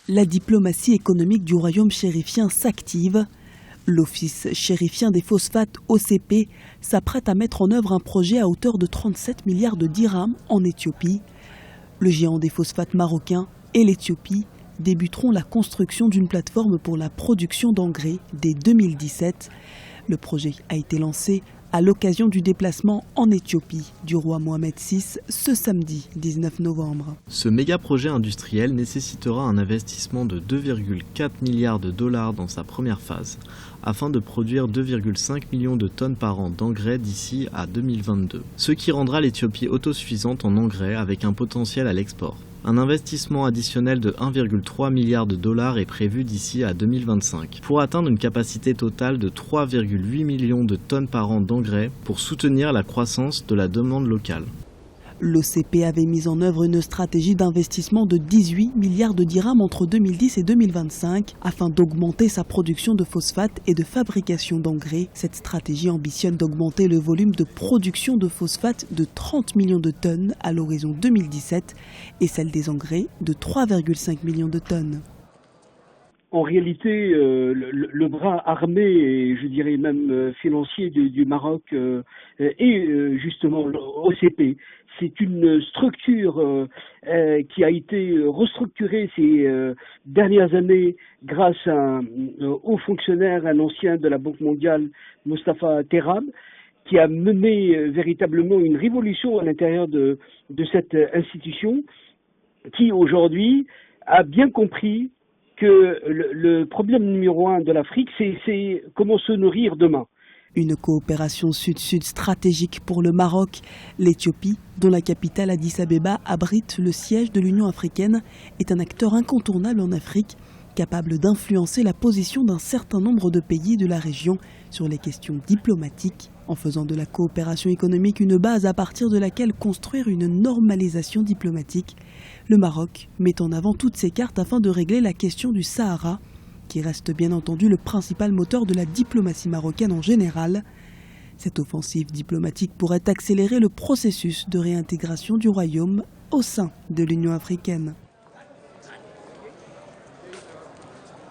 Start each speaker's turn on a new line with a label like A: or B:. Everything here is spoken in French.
A: La diplomatie économique du royaume chérifien s'active. L'Office chérifien des phosphates OCP s'apprête à mettre en œuvre un projet à hauteur de 37 milliards de dirhams en Éthiopie. Le géant des phosphates marocains et l'Éthiopie débuteront la construction d'une plateforme pour la production d'engrais dès 2017. Le projet a été lancé à l'occasion du déplacement en Éthiopie du roi Mohamed VI ce samedi 19 novembre.
B: Ce méga-projet industriel nécessitera un investissement de 2,4 milliards de dollars dans sa première phase, afin de produire 2,5 millions de tonnes par an d'engrais d'ici à 2022, ce qui rendra l'Éthiopie autosuffisante en engrais avec un potentiel à l'export. Un investissement additionnel de 1,3 milliard de dollars est prévu d'ici à 2025 pour atteindre une capacité totale de 3,8 millions de tonnes par an d'engrais pour soutenir la croissance de la demande locale.
A: L'OCP avait mis en œuvre une stratégie d'investissement de 18 milliards de dirhams entre 2010 et 2025 afin d'augmenter sa production de phosphate et de fabrication d'engrais. Cette stratégie ambitionne d'augmenter le volume de production de phosphate de 30 millions de tonnes à l'horizon 2017 et celle des engrais de 3,5 millions de tonnes.
C: En réalité, le bras armé et je dirais même financier du Maroc est justement l'OCP. C'est une structure qui a été restructurée ces dernières années grâce à un haut fonctionnaire, un ancien de la Banque mondiale, Mostafa Terham, qui a mené véritablement une révolution à l'intérieur de cette institution, qui aujourd'hui a bien compris que le problème numéro 1 de l'Afrique, c'est comment se nourrir demain.
A: Une coopération sud-sud stratégique pour le Maroc. L'Éthiopie, dont la capitale Addis Abeba abrite le siège de l'Union africaine, est un acteur incontournable en Afrique, capable d'influencer la position d'un certain nombre de pays de la région sur les questions diplomatiques, en faisant de la coopération économique une base à partir de laquelle construire une normalisation diplomatique. Le Maroc met en avant toutes ses cartes afin de régler la question du Sahara, qui reste bien entendu le principal moteur de la diplomatie marocaine en général. Cette offensive diplomatique pourrait accélérer le processus de réintégration du royaume au sein de l'Union africaine.